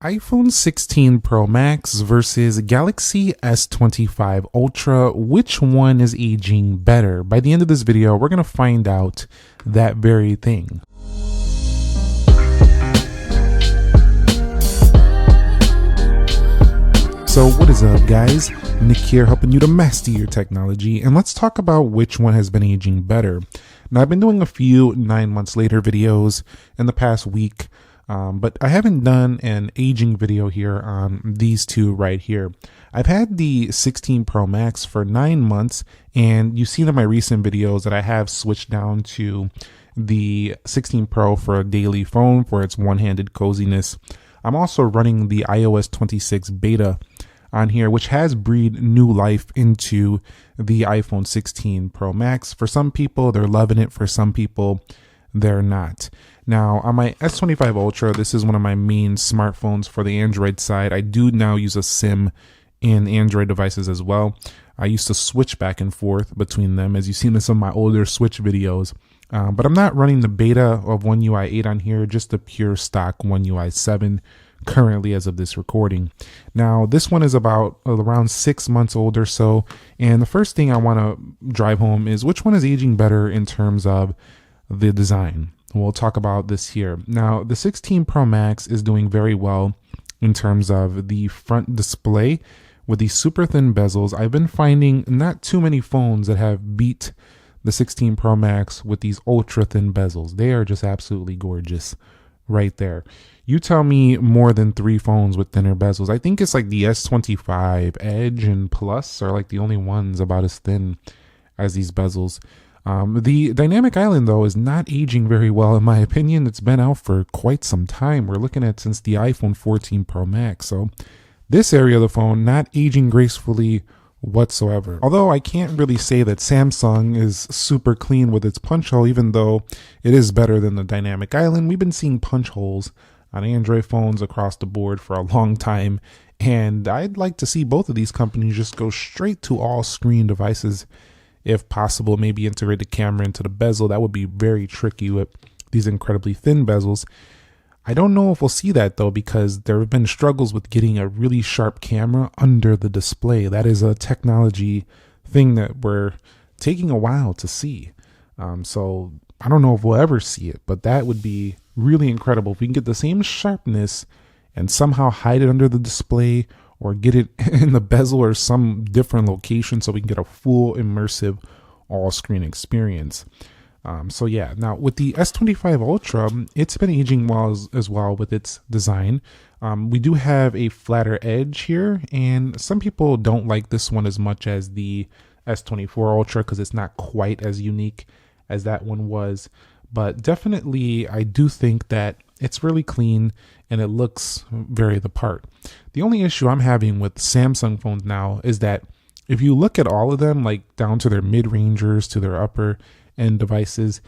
iPhone 16 Pro Max versus Galaxy S25 Ultra. Which one is aging better? By the end of this video, we're going to find out that very thing. So what is up, guys? Nick here, helping you to master your technology, and let's talk about which one has been aging better. Now, I've been doing a few 9 months later videos in the past week, but I haven't done an aging video here on these two right here. I've had the 16 Pro Max for 9 months, and you've seen in my recent videos that I have switched down to the 16 Pro for a daily phone for its one-handed coziness. I'm also running the iOS 26 beta on here, which has breathed new life into the iPhone 16 Pro Max. For some people, they're loving it. For some people, they're not. Now, on my S25 Ultra, this is one of my main smartphones for the Android side. I do now use a SIM in Android devices as well. I used to switch back and forth between them, as you've seen in some of my older Switch videos. But I'm not running the beta of One UI 8 on here, just the pure stock One UI 7 currently as of this recording. Now, this one is about around 6 months old or so, and the first thing I want to drive home is which one is aging better in terms of the design. We'll talk about this here. Now, the 16 Pro Max is doing very well in terms of the front display with these super thin bezels. I've been finding not too many phones that have beat the 16 Pro Max with these ultra thin bezels. They are just absolutely gorgeous right there. You tell me more than 3 phones with thinner bezels. I think it's like the S25 Edge and Plus are like the only ones about as thin as these bezels. The dynamic island, though, is not aging very well, in my opinion. It's been out for quite some time. We're looking at since the iPhone 14 Pro Max. So this area of the phone not aging gracefully whatsoever. Although I can't really say that Samsung is super clean with its punch hole, even though it is better than the dynamic island. We've been seeing punch holes on Android phones across the board for a long time, and I'd like to see both of these companies just go straight to all screen devices if possible. Maybe integrate the camera into the bezel. That would be very tricky with these incredibly thin bezels. I don't know if we'll see that, though, because there have been struggles with getting a really sharp camera under the display. That is a technology thing that we're taking a while to see. So I don't know if we'll ever see it, but that would be really incredible if we can get the same sharpness and somehow hide it under the display or get it in the bezel or some different location so we can get a full immersive all-screen experience. So yeah, now with the S25 Ultra, it's been aging well as well with its design. We do have a flatter edge here, and some people don't like this one as much as the S24 Ultra because it's not quite as unique as that one was. But definitely, I do think that it's really clean and it looks very the part. The only issue I'm having with Samsung phones now is that if you look at all of them, like down to their mid-rangers to their upper end devices,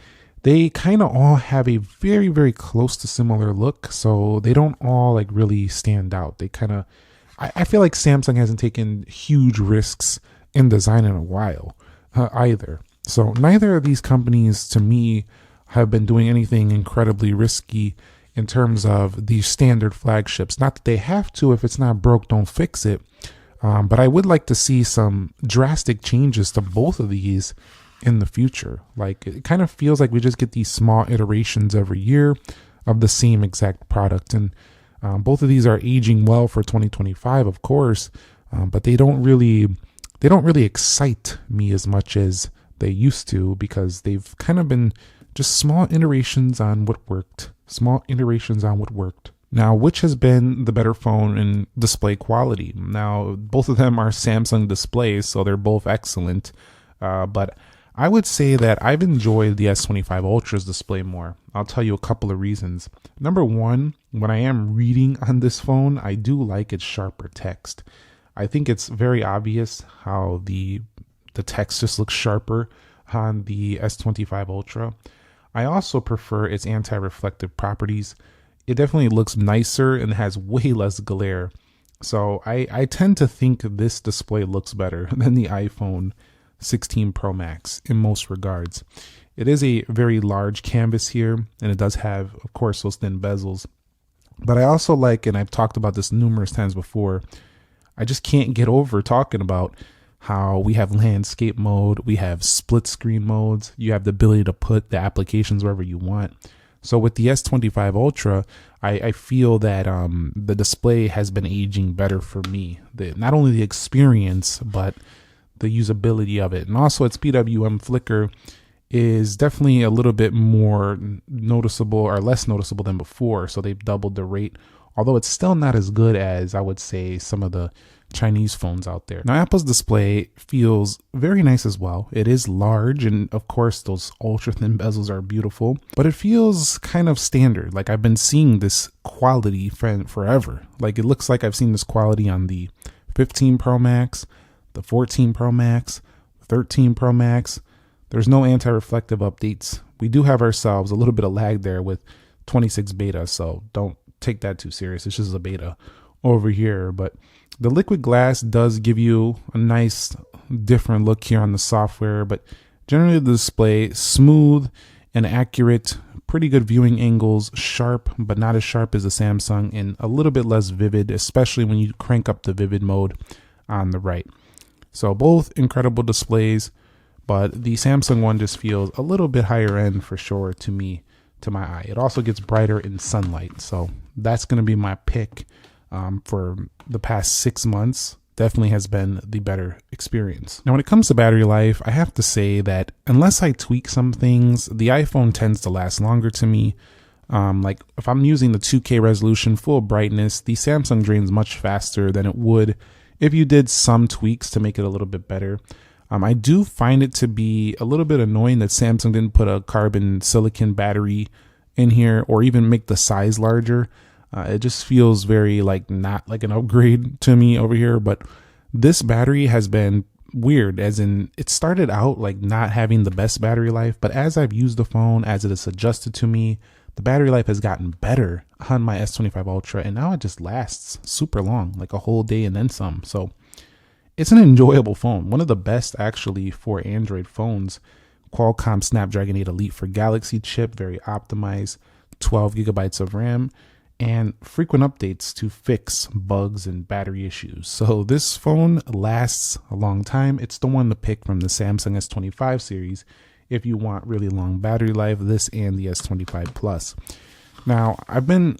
they kind of all have a very, very close to similar look. So they don't all like really stand out. They kind of, I feel like Samsung hasn't taken huge risks in design in a while either. So neither of these companies to me have been doing anything incredibly risky in terms of these standard flagships. Not that they have to. If it's not broke, don't fix it. But I would like to see some drastic changes to both of these in the future. Like, it kind of feels like we just get these small iterations every year of the same exact product. And both of these are aging well for 2025, of course, but they don't really excite me as much as they used to, because they've kind of been just small iterations on what worked. Now, which has been the better phone in display quality? Now, both of them are Samsung displays, so they're both excellent. But I would say that I've enjoyed the S25 Ultra's display more. I'll tell you a couple of reasons. Number one, when I am reading on this phone, I do like its sharper text. I think it's very obvious how the text just looks sharper on the S25 Ultra. I also prefer its anti-reflective properties. It definitely looks nicer and has way less glare. So I tend to think this display looks better than the iPhone 16 Pro Max in most regards. It is a very large canvas here, and it does have, of course, those thin bezels. But I also like, and I've talked about this numerous times before, I just can't get over talking about how we have landscape mode, we have split screen modes, you have the ability to put the applications wherever you want. So with the S25 Ultra, I feel that the display has been aging better for me. Not only the experience, but the usability of it. And also its PWM flicker is definitely a little bit more noticeable or less noticeable than before. So they've doubled the rate, although it's still not as good as, I would say, some of the Chinese phones out there. Now, Apple's display feels very nice as well. It is large, and of course, those ultra thin bezels are beautiful, but it feels kind of standard. Like I've been seeing this quality forever. Like it looks like I've seen this quality on the 15 Pro Max, the 14 Pro Max, 13 Pro Max. There's no anti-reflective updates. We do have ourselves a little bit of lag there with 26 beta, so don't take that too serious. It's just a beta over here, but the liquid glass does give you a nice different look here on the software, but generally the display smooth and accurate, pretty good viewing angles, sharp but not as sharp as the Samsung, and a little bit less vivid, especially when you crank up the vivid mode on the right. So both incredible displays, but the Samsung one just feels a little bit higher end for sure to me, to my eye. It also gets brighter in sunlight, so that's going to be my pick for the past 6 months. Definitely has been the better experience. Now, when it comes to battery life, I have to say that unless I tweak some things, the iPhone tends to last longer to me. Like if I'm using the 2K resolution, full brightness, the Samsung drains much faster than it would if you did some tweaks to make it a little bit better. I do find it to be a little bit annoying that Samsung didn't put a carbon silicon battery in here or even make the size larger. It just feels very not like an upgrade to me over here, but this battery has been weird, as in it started out like not having the best battery life, but as I've used the phone, as it has adjusted to me, the battery life has gotten better on my S25 Ultra, and now it just lasts super long, like a whole day and then some. So it's an enjoyable phone, one of the best actually for Android phones. Qualcomm Snapdragon 8 Elite for Galaxy chip, very optimized, 12 gigabytes of RAM, and frequent updates to fix bugs and battery issues. So this phone lasts a long time. It's the one to pick from the Samsung S25 series if you want really long battery life, this and the S25 Plus. Now, I've been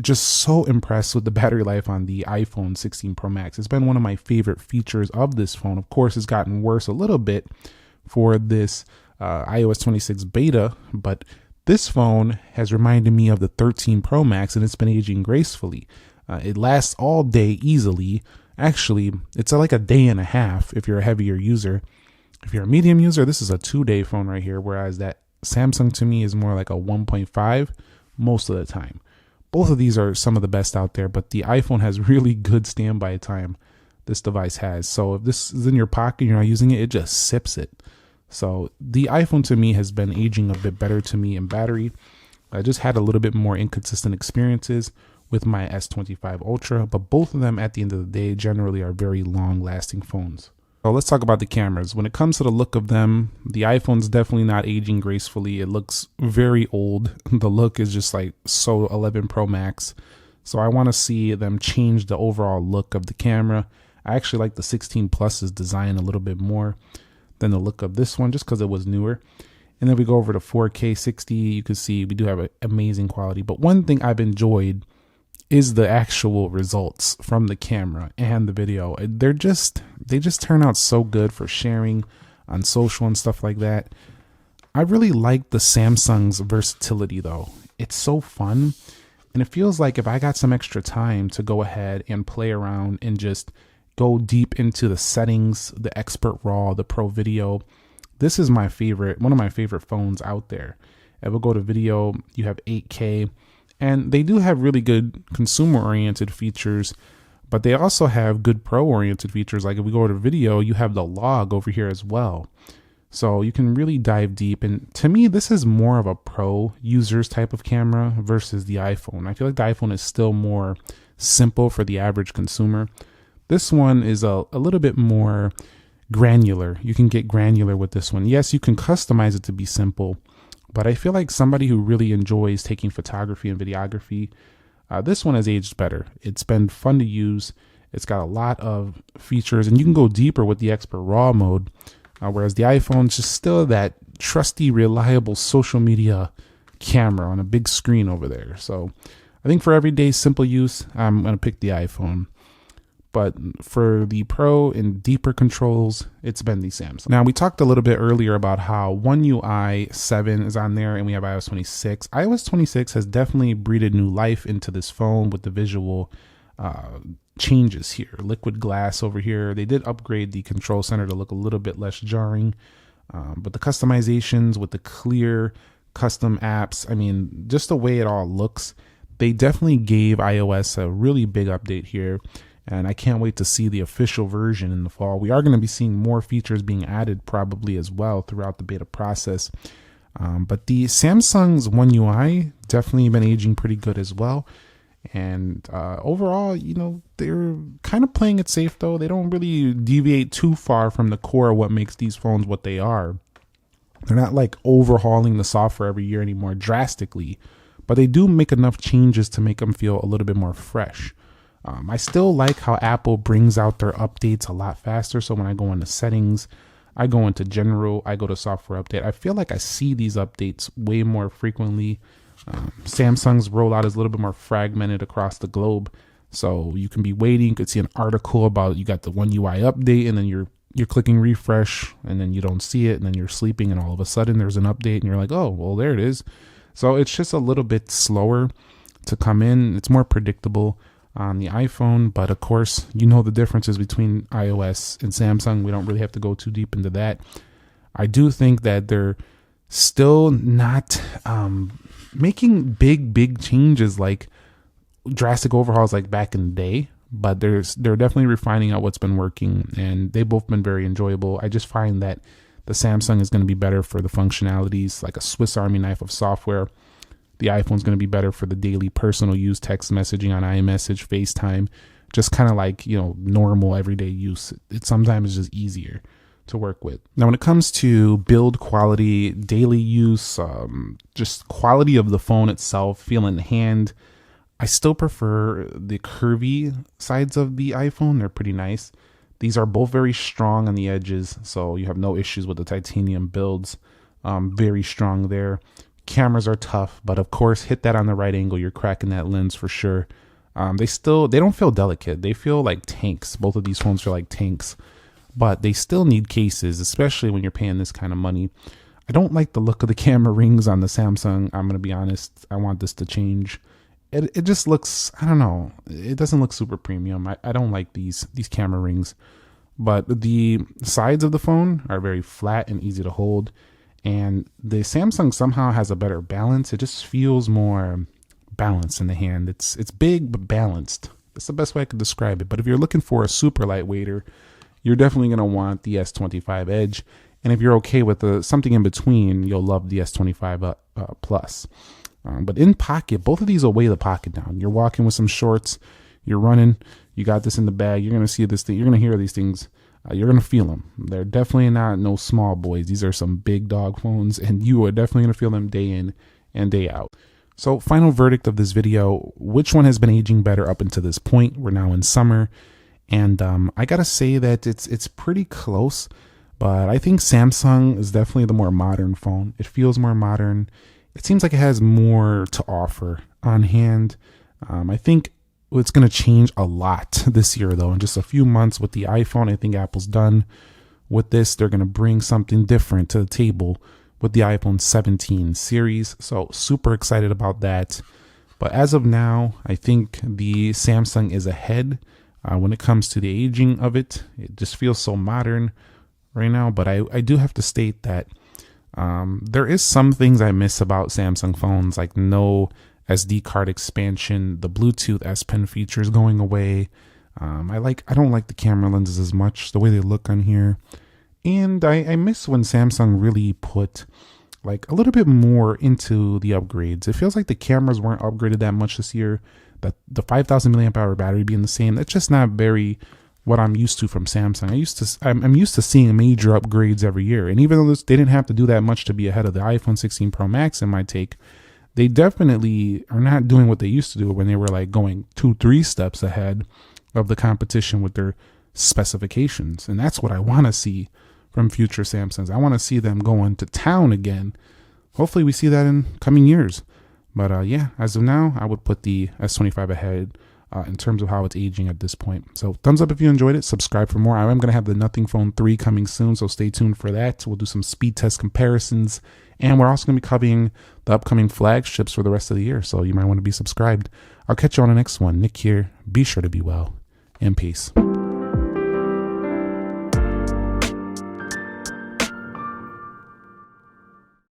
just so impressed with the battery life on the iPhone 16 Pro Max. It's been one of my favorite features of this phone. Of course, it's gotten worse a little bit for this iOS 26 beta, but this phone has reminded me of the 13 Pro Max, and it's been aging gracefully. It lasts all day easily. Actually, it's like a day and a half if you're a heavier user. If you're a medium user, this is a 2-day phone right here, whereas that Samsung to me is more like a 1.5 most of the time. Both of these are some of the best out there, but the iPhone has really good standby time, this device has. So if this is in your pocket and you're not using it, it just sips it. So the iPhone to me has been aging a bit better to me in battery. I just had a little bit more inconsistent experiences with my S25 Ultra, but both of them at the end of the day generally are very long lasting phones. So let's talk about the cameras. When it comes to the look of them, the iPhone's definitely not aging gracefully. It looks very old. The look is just like so 11 Pro Max. So I want to see them change the overall look of the camera. I actually like the 16 Plus's design a little bit more than the look of this one, just because it was newer. And then we go over to 4K 60. You can see we do have an amazing quality. But one thing I've enjoyed is the actual results from the camera and the video. They just turn out so good for sharing on social and stuff like that. I really like the Samsung's versatility though. It's so fun, and it feels like if I got some extra time to go ahead and play around and just go deep into the settings, the expert raw, the pro video, this is my favorite, one of my favorite phones out there. If we go to video, you have 8K, and they do have really good consumer oriented features, but they also have good pro oriented features. Like if we go to video, you have the log over here as well. So you can really dive deep. And to me, this is more of a pro users type of camera versus the iPhone. I feel like the iPhone is still more simple for the average consumer. This one is a little bit more granular. You can get granular with this one. Yes, you can customize it to be simple, but I feel like somebody who really enjoys taking photography and videography, This one has aged better. It's been fun to use. It's got a lot of features, and you can go deeper with the Expert RAW mode, whereas the iPhone's just still that trusty, reliable social media camera on a big screen over there. So I think for everyday simple use, I'm going to pick the iPhone. But for the Pro and deeper controls, it's been the Samsung. Now, we talked a little bit earlier about how One UI 7 is on there and we have iOS 26. iOS 26 has definitely breathed new life into this phone with the visual changes here. Liquid glass over here. They did upgrade the control center to look a little bit less jarring. But the customizations with the clear custom apps, I mean, just the way it all looks, they definitely gave iOS a really big update here. And I can't wait to see the official version in the fall. We are going to be seeing more features being added probably as well throughout the beta process. But the Samsung's One UI definitely been aging pretty good as well. And overall, you know, they're kind of playing it safe though. They don't really deviate too far from the core of what makes these phones what they are. They're not like overhauling the software every year anymore drastically, but they do make enough changes to make them feel a little bit more fresh. I still like how Apple brings out their updates a lot faster. So when I go into settings, I go into general, I go to software update. I feel like I see these updates way more frequently. Samsung's rollout is a little bit more fragmented across the globe. So you can be waiting, you could see an article about you got the One UI update and then you're clicking refresh and then you don't see it and then you're sleeping and all of a sudden there's an update and you're like, oh, well, there it is. So it's just a little bit slower to come in. It's more predictable on the iPhone, but of course, you know the differences between iOS and Samsung. We don't really have to go too deep into that. I do think that they're still not making big changes like drastic overhauls like back in the day, but they're definitely refining out what's been working, and they've both been very enjoyable. I just find that the Samsung is going to be better for the functionalities, like a Swiss Army knife of software. The iPhone's going to be better for the daily personal use, text messaging on iMessage, FaceTime, just kind of like, you know, normal everyday use. It sometimes is just easier to work with. Now, when it comes to build quality, daily use, just quality of the phone itself, feel in the hand, I still prefer the curvy sides of the iPhone. They're pretty nice. These are both very strong on the edges, so you have no issues with the titanium builds. Very strong there. Cameras are tough, but of course, hit that on the right angle, you're cracking that lens for sure. They don't feel delicate. They feel like tanks. Both of these phones feel like tanks, but they still need cases, especially when you're paying this kind of money. I don't like the look of the camera rings on the Samsung. I'm going to be honest. I want this to change. It just looks, I don't know. It doesn't look super premium. I don't like these camera rings, but the sides of the phone are very flat and easy to hold. And the Samsung somehow has a better balance. It just feels more balanced in the hand. It's big but balanced. That's the best way I could describe it. But if you're looking for a super lightweighter, you're definitely going to want the S25 Edge. And if you're okay with something in between, you'll love the S25 Plus. But in pocket, both of these will weigh the pocket down. You're walking with some shorts, you're running, you got this in the bag, you're going to see this thing, you're going to hear these things. You're going to feel them. They're definitely not no small boys. These are some big dog phones, and you are definitely going to feel them day in and day out. So final verdict of this video, which one has been aging better up until this point? We're now in summer, and I got to say that it's pretty close, but I think Samsung is definitely the more modern phone. It feels more modern. It seems like it has more to offer on hand. I think it's going to change a lot this year, though. In just a few months with the iPhone, I think Apple's done with this. They're going to bring something different to the table with the iPhone 17 series. So super excited about that. But as of now, I think the Samsung is ahead when it comes to the aging of it. It just feels so modern right now. But I do have to state that there is some things I miss about Samsung phones, like no SD card expansion, the Bluetooth S Pen features going away. I don't like the camera lenses as much, the way they look on here. And I miss when Samsung really put like a little bit more into the upgrades. It feels like the cameras weren't upgraded that much this year. That the 5,000 milliamp hour battery being the same, that's just not very what I'm used to from Samsung. I'm used to seeing major upgrades every year. And even though they didn't have to do that much to be ahead of the iPhone 16 Pro Max in my take, they definitely are not doing what they used to do when they were like going 2-3 steps ahead of the competition with their specifications. And that's what I want to see from future Samsungs. I want to see them going to town again. Hopefully we see that in coming years. But yeah, as of now, I would put the S25 ahead in terms of how it's aging at this point. So thumbs up if you enjoyed it. Subscribe for more. I am going to have the Nothing Phone 3 coming soon, so stay tuned for that. We'll do some speed test comparisons. And we're also going to be covering the upcoming flagships for the rest of the year. So you might want to be subscribed. I'll catch you on the next one. Nick here. Be sure to be well. And peace.